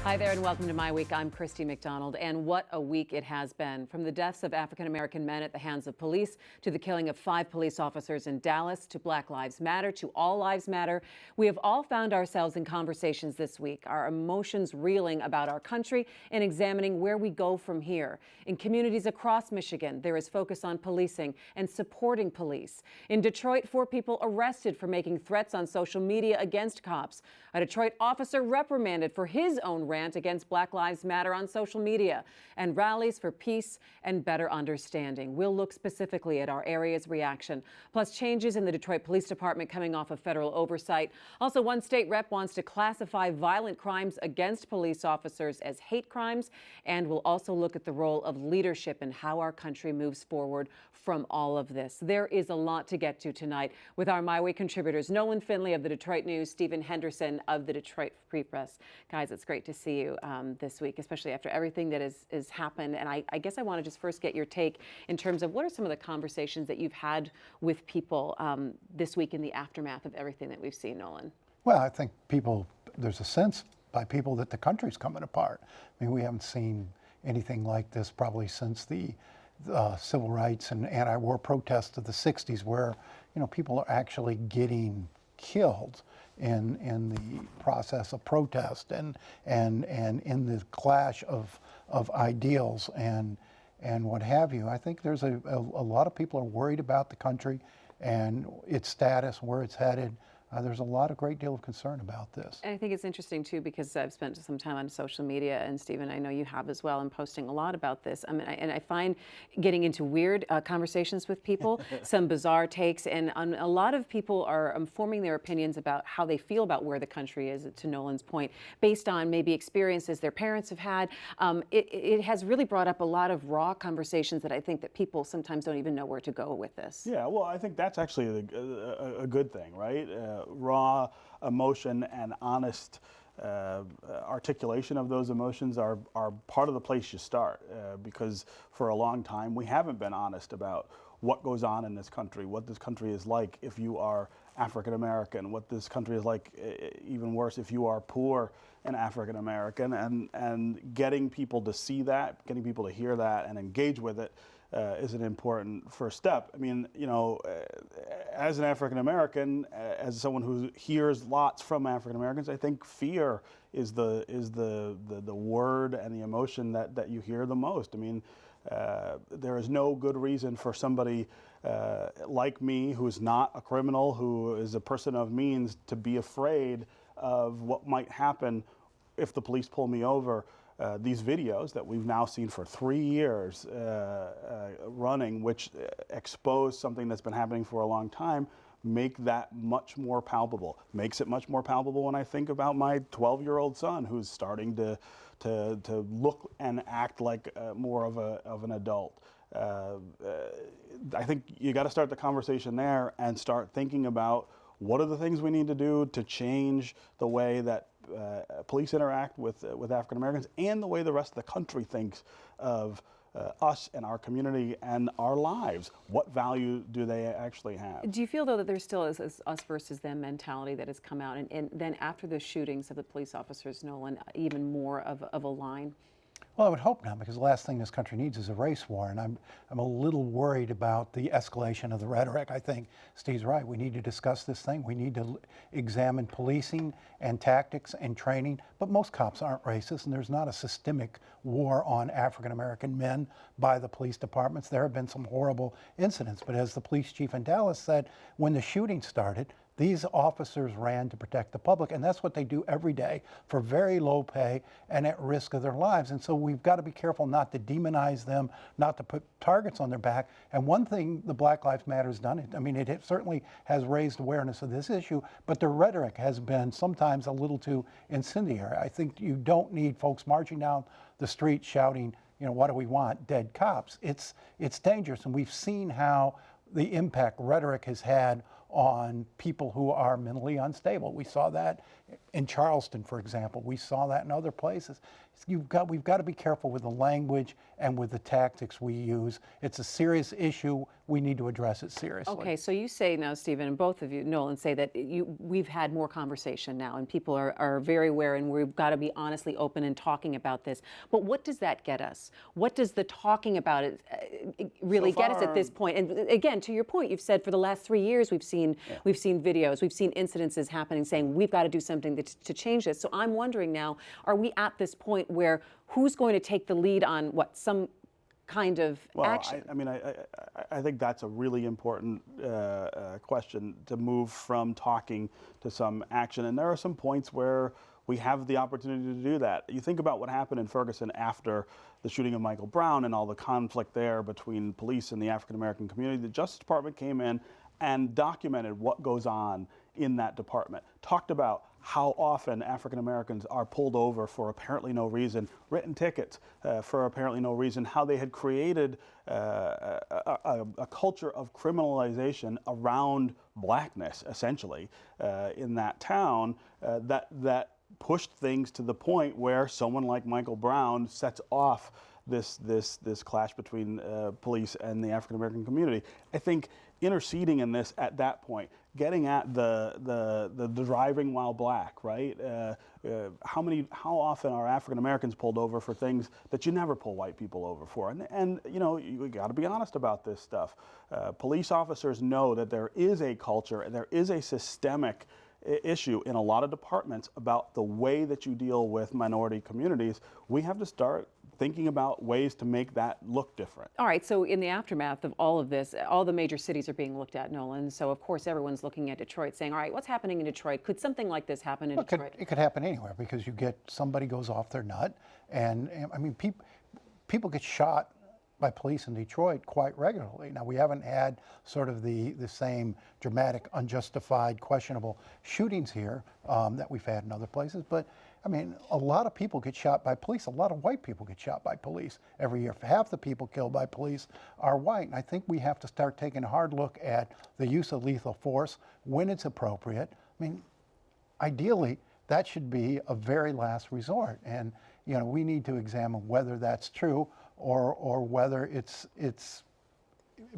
Hi there and welcome to My Week. I'm Christy McDonald, and what a week it has been. From the deaths of African-American men at the hands of police, to the killing of 5 police officers in Dallas, to Black Lives Matter, to All Lives Matter, we have all found ourselves in conversations this week, our emotions reeling about our country and examining where we go from here. In communities across Michigan, there is focus on policing and supporting police. In Detroit, 4 people arrested for making threats on social media against cops. A Detroit officer reprimanded for his own rant against Black Lives Matter on social media, and rallies for peace and better understanding. We'll look specifically at our area's reaction, plus changes in the Detroit Police Department coming off of federal oversight. Also, one state rep wants to classify violent crimes against police officers as hate crimes, and we'll also look at the role of leadership and how our country moves forward from all of this. There is a lot to get to tonight with our My Week contributors, Nolan Finley of the Detroit News, Stephen Henderson of the Detroit Free Press. Guys, it's great to see you this week, especially after everything that has happened. And I guess I want to just first get your take in terms of what are some of the conversations that you've had with people this week in the aftermath of everything that we've seen, Nolan? Well, I think there's a sense by people that the country's coming apart. I mean, we haven't seen anything like this probably since the civil rights and anti-war protests of the 60s, where, people are actually getting killed in the process of protest and in the clash of ideals and what have you. I think there's a lot of people are worried about the country and its status, where it's headed. There's a great deal of concern about this. And I think it's interesting, too, because I've spent some time on social media, and Stephen, I know you have as well, and posting a lot about this. I mean, I find getting into weird conversations with people, some bizarre takes, and a lot of people are forming their opinions about how they feel about where the country is, to Nolan's point, based on maybe experiences their parents have had. It has really brought up a lot of raw conversations that I think that people sometimes don't even know where to go with this. Yeah, well, I think that's actually a good thing, right? Raw emotion and honest articulation of those emotions are part of the place you start, because for a long time we haven't been honest about what goes on in this country, what this country is like if you are African American, what this country is like, even worse, if you are poor and African American, and getting people to see that, getting people to hear that and engage with it is an important first step. I mean, as an African American, as someone who hears lots from African Americans, I think fear is the word and the emotion that you hear the most. I mean, there is no good reason for somebody like me, who is not a criminal, who is a person of means, to be afraid of what might happen if the police pull me over. These videos that we've now seen for 3 years running, which expose something that's been happening for a long time, make that much more palpable. Makes it much more palpable when I think about my 12-year-old son, who's starting to look and act like more of an adult. I think you got to start the conversation there and start thinking about what are the things we need to do to change the way that police interact with African Americans and the way the rest of the country thinks of us and our community and our lives. What value do they actually have? Do you feel, though, that there still is this us versus them mentality that has come out, and then after the shootings of the police officers, Nolan, even more of a line? Well, I would hope not, because the last thing this country needs is a race war, and I'm a little worried about the escalation of the rhetoric. I think Steve's right. We need to discuss this thing. We need to examine policing and tactics and training, but most cops aren't racist, and there's not a systemic war on African American men by the police departments. There have been some horrible incidents, but as the police chief in Dallas said, when the shooting started, these officers ran to protect the public, and that's what they do every day for very low pay and at risk of their lives. And so we've got to be careful not to demonize them, not to put targets on their back. And one thing the Black Lives Matter has done, it certainly has raised awareness of this issue, but the rhetoric has been sometimes a little too incendiary. I think you don't need folks marching down the street shouting, what do we want? Dead cops. It's dangerous, and we've seen how the impact rhetoric has had on people who are mentally unstable. We saw that in Charleston, for example. We saw that in other places. We've got to be careful with the language and with the tactics we use. It's a serious issue. We need to address it seriously. Okay, so you say now, Stephen, and both of you, Nolan, say that we've had more conversation now, and people are very aware, and we've got to be honestly open and talking about this. But what does that get us? What does the talking about it really get us at this point? And again, to your point, you've said for the last 3 years we've seen videos, we've seen incidences happening, saying we've got to do something to change this. So I'm wondering now, are we at this point where who's going to take the lead on some kind of action? I think that's a really important question, to move from talking to some action. And there are some points where we have the opportunity to do that. You think about what happened in Ferguson after the shooting of Michael Brown and all the conflict there between police and the African American community. The Justice Department came in and documented what goes on in that department, talked about how often African Americans are pulled over for apparently no reason, written tickets for apparently no reason, how they had created a culture of criminalization around blackness, essentially, in that town, that pushed things to the point where someone like Michael Brown sets off this clash between police and the African American community. I think interceding in this at that point, getting at the driving while black, right? How often are African Americans pulled over for things that you never pull white people over for? And you know, you got to be honest about this stuff. Police officers know that there is a culture and there is a systemic issue in a lot of departments about the way that you deal with minority communities. We have to start thinking about ways to make that look different. All right, so in the aftermath of all of this, all the major cities are being looked at, Nolan. So of course everyone's looking at Detroit saying, all right, what's happening in Detroit? Could something like this happen in Detroit? It could happen anywhere, because you get somebody goes off their nut, and I mean, people get shot by police in Detroit quite regularly. Now, we haven't had sort of the same dramatic, unjustified, questionable shootings here that we've had in other places, but I mean, a lot of people get shot by police. A lot of white people get shot by police every year. Half the people killed by police are white. And I think we have to start taking a hard look at the use of lethal force when it's appropriate. I mean, ideally, that should be a very last resort. And, you know, we need to examine whether that's true or whether it's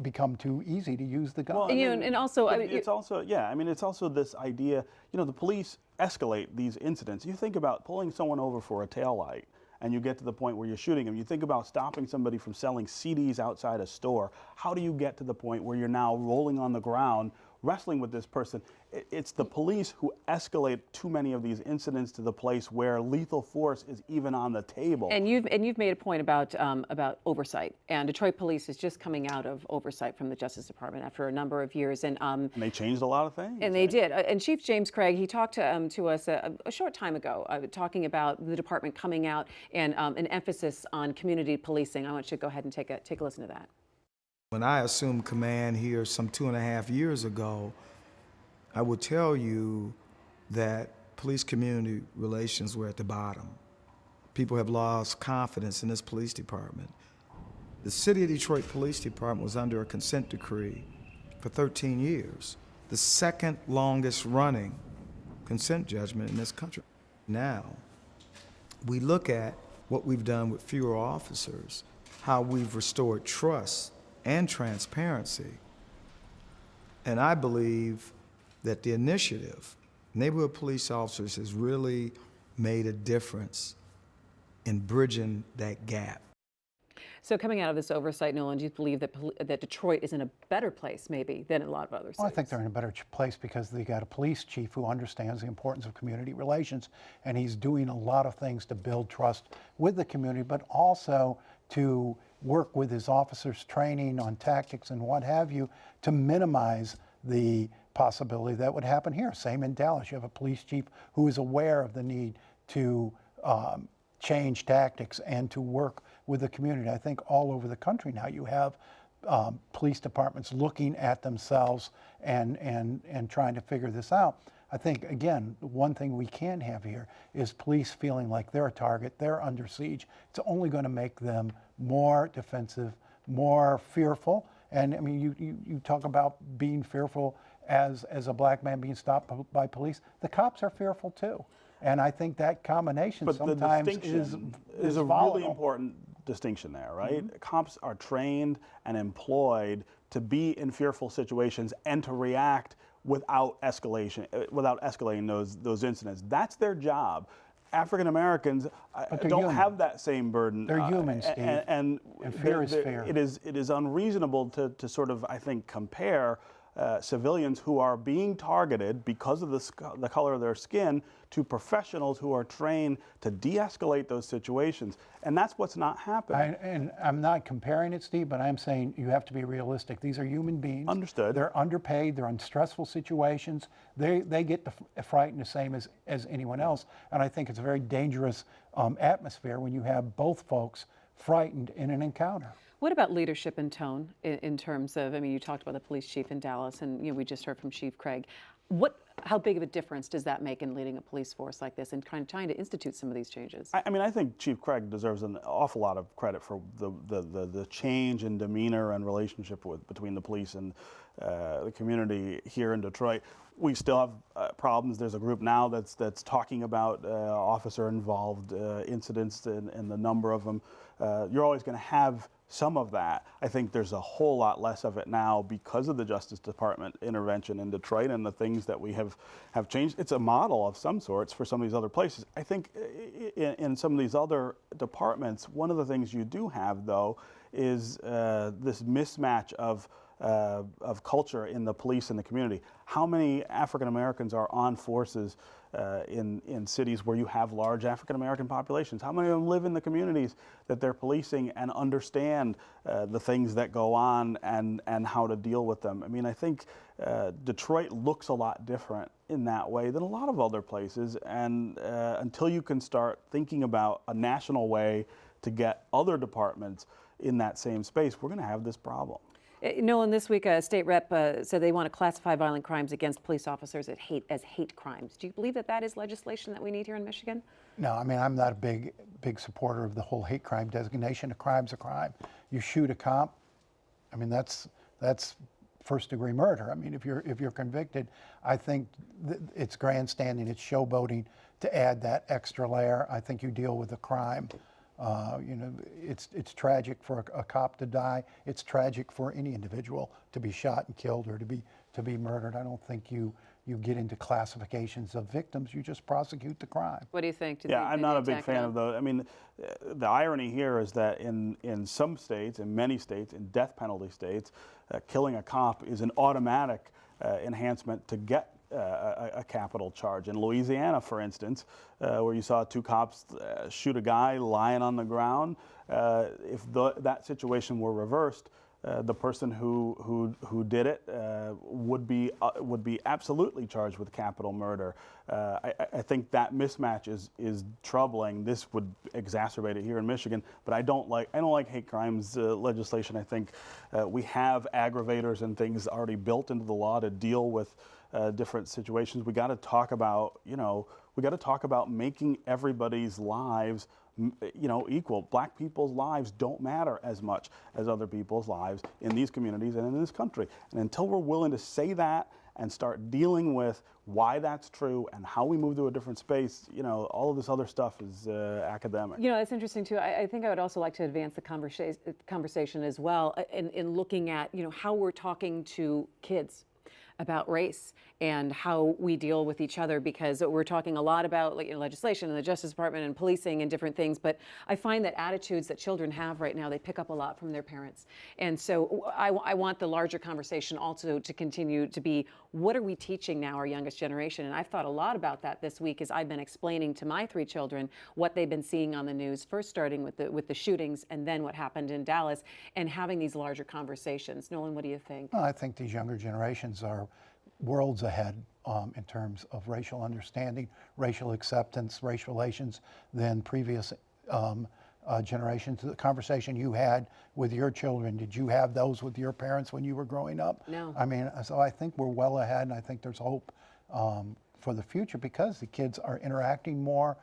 become too easy to use the gun. Well, and also, it's also this idea, you know, the police escalate these incidents. You think about pulling someone over for a taillight and you get to the point where you're shooting them. You think about stopping somebody from selling CDs outside a store. How do you get to the point where you're now rolling on the ground, wrestling with this person? It's the police who escalate too many of these incidents to the place where lethal force is even on the table. And you've made a point about oversight, and Detroit police is just coming out of oversight from the Justice Department after a number of years, and they changed a lot of things. And they did. And Chief James Craig, he talked to us a short time ago, talking about the department coming out and an emphasis on community policing. I want you to go ahead and take a listen to that. When I assumed command here some 2.5 years ago, I would tell you that police-community relations were at the bottom. People have lost confidence in this police department. The City of Detroit Police Department was under a consent decree for 13 years, the second longest running consent judgment in this country. Now, we look at what we've done with fewer officers, how we've restored trust and transparency. And I believe that the initiative, Neighborhood Police Officers, has really made a difference in bridging that gap. So coming out of this oversight, Nolan, do you believe that Detroit is in a better place maybe than a lot of other cities? Well, I think they're in a better place because they got a police chief who understands the importance of community relations, and he's doing a lot of things to build trust with the community, but also to work with his officers' training on tactics and what have you to minimize the possibility that would happen here. Same in Dallas. You have a police chief who is aware of the need to change tactics and to work with the community. I think all over the country now you have police departments looking at themselves and trying to figure this out. I think, again, one thing we can have here is police feeling like they're a target, they're under siege. It's only going to make them more defensive, more fearful. And I mean, you talk about being fearful as a black man being stopped by police. The cops are fearful too. And I think that combination But the sometimes distinction is a volatile. really important distinction there, right? Cops are trained and employed to be in fearful situations and to react without escalating those incidents. That's their job. African Americans they're don't human. have that same burden. They're human, Steve. And fear is fear. It is unreasonable to sort of, I think, compare civilians who are being targeted because of the color of their skin to professionals who are trained to de-escalate those situations. And that's what's not happening. And I'm not comparing it, Steve, but I'm saying you have to be realistic. These are human beings. Understood. They're underpaid. They're in stressful situations. They get frightened the same as anyone else. And I think it's a very dangerous atmosphere when you have both folks frightened in an encounter. What about leadership and tone in terms of, I mean, you talked about the police chief in Dallas, and we just heard from Chief Craig. How big of a difference does that make in leading a police force like this and kind of trying to institute some of these changes? I mean, I think Chief Craig deserves an awful lot of credit for the change in demeanor and relationship between the police and the community here in Detroit. We still have problems. There's a group now that's talking about officer-involved incidents and the number of them. You're always going to have some of that. I think there's a whole lot less of it now because of the Justice Department intervention in Detroit and the things that we have changed. It's a model of some sorts for some of these other places. I think in some of these other departments, one of the things you do have, though, is this mismatch of culture in the police and the community. How many African Americans are on forces in cities where you have large African American populations? How many of them live in the communities that they're policing and understand the things that go on and how to deal with them? I mean, I think Detroit looks a lot different in that way than a lot of other places, and until you can start thinking about a national way to get other departments in that same space, we're going to have this problem. Nolan, this week a state rep said they want to classify violent crimes against police officers as hate crimes. Do you believe that is legislation that we need here in Michigan? No, I mean, I'm not a big supporter of the whole hate crime designation. A crime's a crime. You shoot a cop, I mean, that's first-degree murder. I mean, if you're convicted, I think it's grandstanding, it's showboating to add that extra layer. I think you deal with the crime. It's tragic for a cop to die. It's tragic for any individual to be shot and killed or to be murdered. I don't think you get into classifications of victims. You just prosecute the crime. What do you think? I'm not a big fan of those. I mean, the irony here is that in some states, in many states, in death penalty states, killing a cop is an automatic enhancement to get a capital charge. In Louisiana, for instance, where you saw two cops shoot a guy lying on the ground, if that situation were reversed, the person who did it would be absolutely charged with capital murder. I think that mismatch is troubling. This would exacerbate it here in Michigan, but I don't like hate crimes legislation. I think we have aggravators and things already built into the law to deal with different situations. We got to talk about making everybody's lives equal. Black people's lives don't matter as much as other people's lives in these communities and in this country. And until we're willing to say that and start dealing with why that's true and how we move to a different space, all of this other stuff is academic. That's interesting too. I think I would also like to advance the conversation as well in looking at, how we're talking to kids about race and how we deal with each other, because we're talking a lot about legislation and the Justice Department and policing and different things, but I find that attitudes that children have right now, they pick up a lot from their parents. And so I want the larger conversation also to continue to be, what are we teaching now our youngest generation? And I've thought a lot about that this week as I've been explaining to my 3 children what they've been seeing on the news, first starting with the shootings and then what happened in Dallas, and having these larger conversations. Nolan, what do you think? Well, I think these younger generations are worlds ahead in terms of racial understanding, racial acceptance, race relations than previous generations. The conversation you had with your children, did you have those with your parents when you were growing up? No. I mean, so I think we're well ahead, and I think there's hope for the future because the kids are interacting more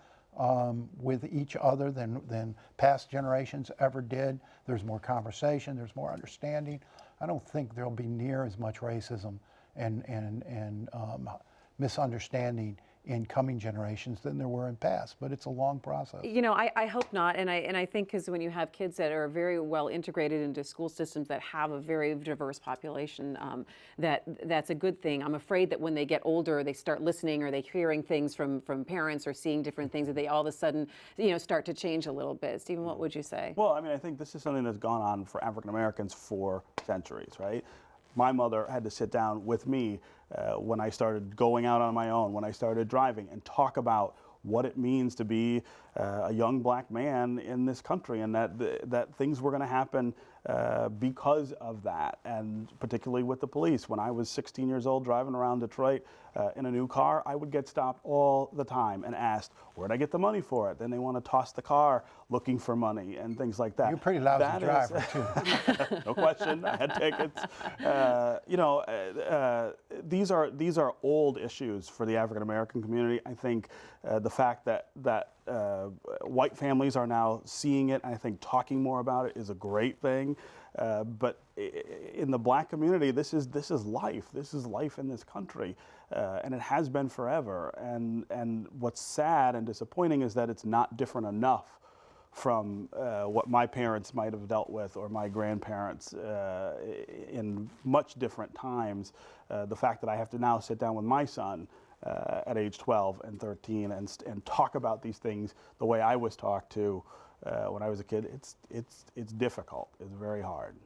with each other than past generations ever did. There's more conversation, there's more understanding. I don't think there'll be near as much racism and misunderstanding in coming generations than there were in past, but it's a long process. You know, I hope not, and I think because when you have kids that are very well integrated into school systems that have a very diverse population, that's a good thing. I'm afraid that when they get older, they start listening or they're hearing things from parents or seeing different things that they all of a sudden, start to change a little bit. Stephen, what would you say? Well, I mean, I think this is something that's gone on for African Americans for centuries, right? My mother had to sit down with me when I started going out on my own, when I started driving, and talk about what it means to be a young black man in this country, and that things were going to happen because of that, and particularly with the police. When I was 16 years old driving around Detroit in a new car, I would get stopped all the time and asked, where'd I get the money for it? Then they want to toss the car looking for money and things like that. You're a pretty lousy driver, too. No question, I had tickets. These are old issues for the African American community. I think the fact that white families are now seeing it, I think talking more about it is a great thing. But in the black community, this is life. This is life in this country, and it has been forever. And what's sad and disappointing is that it's not different enough from what my parents might have dealt with, or my grandparents in much different times. The fact that I have to now sit down with my son at age 12 and 13 and talk about these things the way I was talked to when I was a kid, it's difficult. It's very hard.